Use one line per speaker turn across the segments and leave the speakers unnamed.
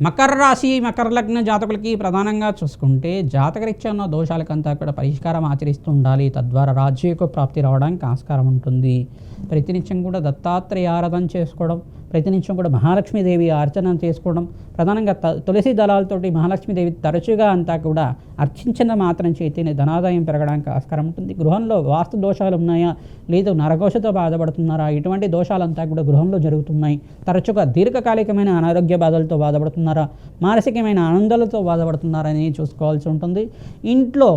మకర రాశి మకర లగ్న జాతకులకి ప్రధానంగా చూసుకుంటే జాతకరీత్యా ఉన్న దోషాలకంతా కూడా పరిష్కారం ఆచరిస్తూ ఉండాలి. తద్వారా రాజ్యయోగ ప్రాప్తి రావడానికి ఆస్కారం ఉంటుంది. ప్రతినిత్యం కూడా దత్తాత్రేయ ఆరాధన చేసుకోవడం, ప్రతినిత్యం కూడా మహాలక్ష్మీదేవి అర్చన చేసుకోవడం, ప్రధానంగా తులసి దళాలతోటి మహాలక్ష్మీదేవి తరచుగా అంతా కూడా అర్చించిన మాత్రం చేతిని ధనాదాయం పెరగడానికి ఆస్కారం ఉంటుంది. గృహంలో వాస్తు దోషాలు ఉన్నాయా, లేదు నరఘోషతో బాధపడుతున్నారా, ఇటువంటి దోషాలంతా కూడా గృహంలో జరుగుతున్నాయి. తరచుగా దీర్ఘకాలికమైన అనారోగ్య బాధలతో బాధపడుతున్నారా, మానసికమైన ఆనందాలతో బాధపడుతున్నారని చూసుకోవాల్సి ఉంటుంది. ఇంట్లో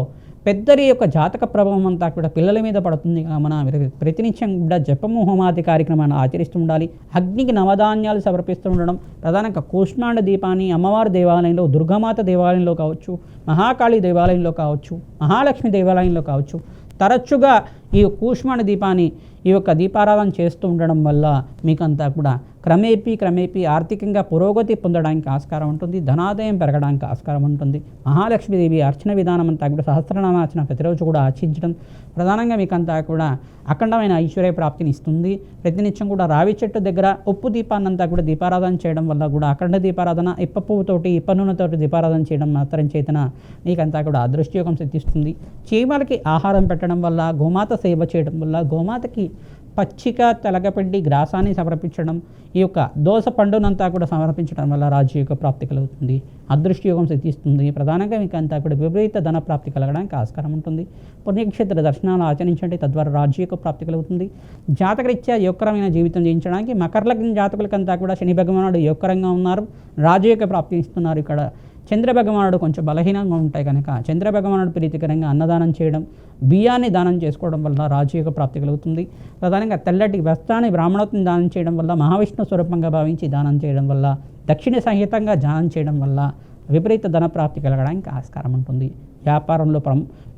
పెద్దరి యొక్క జాతక ప్రభావం అంతా కూడా పిల్లల మీద పడుతుంది. మన ప్రతినిత్యం కూడా జపము హోమాది కార్యక్రమాన్ని ఆచరిస్తూ ఉండాలి. అగ్నికి నవధాన్యాలు సమర్పిస్తూ ఉండడం, ప్రధానంగా కూష్మాండ దీపాన్ని అమ్మవారి దేవాలయంలో, దుర్గామాత దేవాలయంలో కావచ్చు, మహాకాళి దేవాలయంలో కావచ్చు, మహాలక్ష్మి దేవాలయంలో కావచ్చు, తరచుగా ఈ కూష్మాండ దీపాన్ని ఈ యొక్క దీపారాధన చేస్తూ ఉండడం వల్ల మీకంతా కూడా క్రమేపీ ఆర్థికంగా పురోగతి పొందడానికి ఆస్కారం ఉంటుంది. ధనాదాయం పెరగడానికి ఆస్కారం ఉంటుంది. మహాలక్ష్మీదేవి అర్చన విధానం అంతా కూడా సహస్రనామార్చన ప్రతిరోజు కూడా ఆర్చించడం ప్రధానంగా మీకంతా కూడా అఖండమైన ఐశ్వర్య ప్రాప్తిని ఇస్తుంది. ప్రతినిత్యం కూడా రావి చెట్టు దగ్గర ఉప్పు దీపాన్నంతా కూడా దీపారాధన చేయడం వల్ల కూడా అఖండ దీపారాధన ఇప్ప పువ్వుతోటి ఇప్ప నూనెతోటి దీపారాధన చేయడం మాత్రం చేతన మీకంతా కూడా అదృష్టయోగం సిద్ధిస్తుంది. చీమలకి ఆహారం పెట్టడం వల్ల, గోమాత సేవ చేయడం వల్ల, గోమాతకి పచ్చిక తెలగపిండి గ్రాసాన్ని సమర్పించడం, ఈ యొక్క దోస పండునంతా కూడా సమర్పించడం వల్ల రాజ్యయోగ ప్రాప్తి కలుగుతుంది. అదృష్టయోగం సిద్ధిస్తుంది. ప్రధానంగా మీకు అంతా కూడా విపరీత ధన ప్రాప్తి కలగడానికి ఆస్కారం ఉంటుంది. పుణ్యక్షేత్ర దర్శనాలు ఆచరించండి, తద్వారా రాజ్యయోగ ప్రాప్తి కలుగుతుంది. జాతకరీత్యా యోగకరమైన జీవితం జీవించడానికి మకర లగ్న జాతకులకంతా కూడా శని భగవానుడు యోగకరంగా ఉన్నారు, రాజయోగ ప్రాప్తి ఇస్తున్నారు. ఇక్కడ చంద్ర భగవానుడు కొంచెం బలహీనంగా ఉంటాయి కనుక చంద్ర భగవానుడు ప్రీతికరంగా అన్నదానం చేయడం, బియ్యాన్ని దానం చేసుకోవడం వల్ల రాజయోగ ప్రాప్తి కలుగుతుంది. ప్రధానంగా తెల్లటి వస్త్రాన్ని బ్రాహ్మణోత్వం దానం చేయడం వల్ల, మహావిష్ణు స్వరూపంగా భావించి దానం చేయడం వల్ల, దక్షిణ సహితంగా దానం చేయడం వల్ల విపరీత ధన ప్రాప్తి కలగడానికి ఆస్కారం ఉంటుంది. వ్యాపారంలో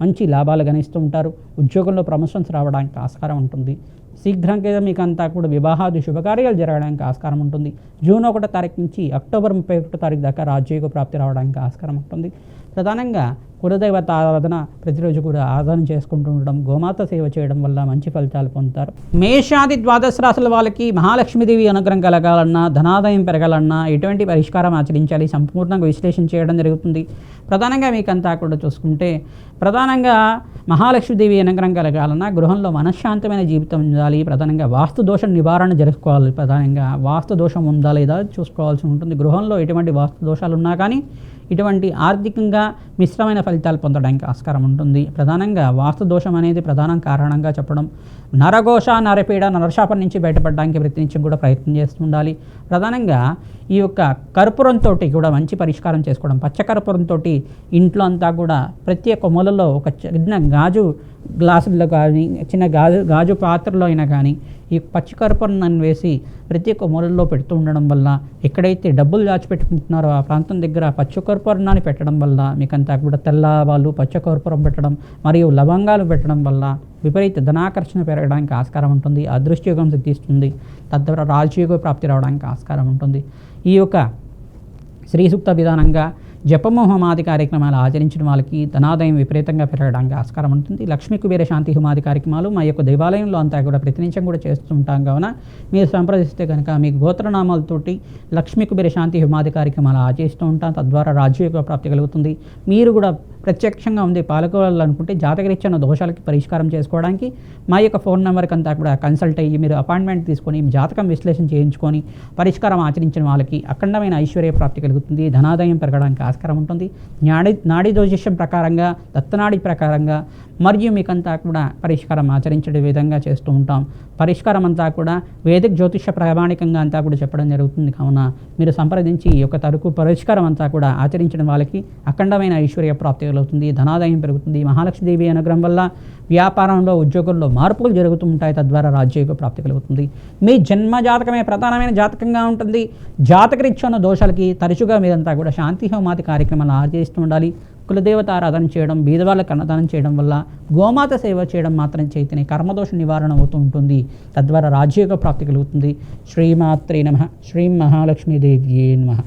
మంచి లాభాలు గణిస్తూ ఉంటారు. ఉద్యోగంలో ప్రమోషన్స్ రావడానికి ఆస్కారం ఉంటుంది. శీఘ్రంగా మీకు అంతా కూడా వివాహాది శుభకార్యాలు జరగడానికి ఆస్కారం ఉంటుంది. జూన్ 1వ తారీఖు నుంచి అక్టోబర్ 31వ తారీఖు దాకా రాజ్యయోగ ప్రాప్తి రావడానికి ఆస్కారం ఉంటుంది. ప్రధానంగా కులదైవత ఆరాధన ప్రతిరోజు కూడా ఆరాధన చేసుకుంటూ ఉండడం, గోమాత సేవ చేయడం వల్ల మంచి ఫలితాలు పొందుతారు. మేషాది ద్వాదశ రాశుల వాళ్ళకి మహాలక్ష్మీదేవి అనుగ్రహం కలగాలన్నా, ధనాదాయం పెరగాలన్నా ఎటువంటి పరిష్కారం ఆచరించాలి సంపూర్ణంగా విశ్లేషణ చేయడం జరుగుతుంది. ప్రధానంగా మీకంతా కూడా చూసుకుంటే ప్రధానంగా మహాలక్ష్మీదేవి అనుగ్రహం కలగాలన్నా గృహంలో మనశ్శాంతమైన జీవితం ఉండాలి. ప్రధానంగా వాస్తు దోషం నివారణ జరుపుకోవాలి. ప్రధానంగా వాస్తు దోషం ఉందా లేదా చూసుకోవాల్సి ఉంటుంది. గృహంలో ఎటువంటి వాస్తు దోషాలు ఉన్నా కానీ ఇటువంటి ఆర్థికంగా మిశ్రమైన ఫలితాలు పొందడానికి ఆస్కారం ఉంటుంది. ప్రధానంగా వాస్తు దోషం అనేది ప్రధాన కారణంగా చెప్పడం, నరఘోష, నరపీడ, నరశాపం నుంచి బయటపడడానికి ప్రయత్నించి కూడా ప్రయత్నం చేస్తూ ఉండాలి. ప్రధానంగా ఈ యొక్క కర్పూరంతో కూడా మంచి పరిష్కారం చేసుకోవడం, పచ్చకర్పూరంతో ఇంట్లో అంతా కూడా ప్రతి ఒక్క మూలలో ఒక చిన్న గాజు గ్లాసుల్లో కానీ, చిన్న గాజు పాత్రలో అయినా కానీ ఈ పచ్చికర్పూరాన్ని వేసి ప్రతి ఒక్క మూలల్లో పెడుతూ ఉండడం వల్ల, ఎక్కడైతే డబ్బులు దాచిపెట్టుకుంటున్నారో ఆ ప్రాంతం దగ్గర పచ్చకర్పూరాన్ని పెట్టడం వల్ల మీకంతా కూడా తెల్లవాళ్ళు పచ్చకర్పూరం పెట్టడం మరియు లవంగాలు పెట్టడం వల్ల విపరీత ధనాకర్షణ పెరగడానికి ఆస్కారం ఉంటుంది. అదృష్టయోగం సిద్ధిస్తుంది. తద్వారా రాజయోగ ప్రాప్తి రావడానికి ఆస్కారం ఉంటుంది. ఈ యొక్క శ్రీ సూక్త విధానంగా జపము హోమాది కార్యక్రమాలు ఆచరించిన వాళ్ళకి ధనాదాయం విపరీతంగా పెరగడానికి ఆస్కారం ఉంటుంది. లక్ష్మీ కుబేర శాంతి హోమాది కార్యక్రమాలు మా యొక్క దేవాలయంలో అంతా కూడా ప్రతినిత్యం కూడా చేస్తుంటాం కావున మీరు సంప్రదిస్తే కనుక మీకు గోత్రనామాలతోటి లక్ష్మీ కుబేర శాంతి హోమాది కార్యక్రమాలు ఆచరిస్తూ ఉంటాం. తద్వారా రాజ్యయోగ ప్రాప్తి కలుగుతుంది. మీరు కూడా ప్రత్యక్షంగా ఉంది పాల్గొనాలనుకుంటే జాతకరీత్యా దోషాలకి పరిష్కారం చేసుకోవడానికి మా యొక్క ఫోన్ నెంబర్కి అంతా కూడా కన్సల్ట్ అయ్యి మీరు అపాయింట్మెంట్ తీసుకొని జాతకం విశ్లేషణ చేయించుకొని పరిష్కారం ఆచరించిన వాళ్ళకి అఖండమైన ఐశ్వర్య ప్రాప్తి కలుగుతుంది. ధనాదాయం పెరగడానికి ఆస్కారం ఉంటుంది. నాడీ జ్యోతిష్యం ప్రకారంగా, దత్తనాడి ప్రకారంగా మరియు మీకంతా కూడా పరిష్కారం ఆచరించే విధంగా చేస్తూ ఉంటాం. పరిష్కారం అంతా కూడా వేదిక జ్యోతిష ప్రామాణికంగా అంతా కూడా చెప్పడం జరుగుతుంది. కావున మీరు సంప్రదించి ఈ యొక్క తరకు పరిష్కారం అంతా కూడా ఆచరించడం వాళ్ళకి అఖండమైన ఐశ్వర్య ప్రాప్తి కలుగుతుంది. ధనాదాయం పెరుగుతుంది. మహాలక్ష్మీదేవి అనుగ్రహం వల్ల వ్యాపారంలో, ఉద్యోగంలో మార్పులు జరుగుతూ ఉంటాయి. తద్వారా రాజ్యయోగ ప్రాప్తి కలుగుతుంది. మీ జన్మ జాతకమే ప్రధానమైన జాతకంగా ఉంటుంది. జాతకరీత్యా దోషాలకి తరచుగా మీరంతా కూడా శాంతి హోమాది కార్యక్రమాలు ఆచరిస్తూ ఉండాలి. కులదేవత ఆరాధన చేయడం, బీదవాళ్ళకు అన్నదానం చేయడం వల్ల, గోమాత సేవ చేయడం మాత్రం చేతనే కర్మదోష నివారణ అవుతూ ఉంటుంది. తద్వారా రాజ్యయోగ ప్రాప్తి కలుగుతుంది. శ్రీమాత్రే నమః. శ్రీ మహాలక్ష్మీదేవ్యే నమః.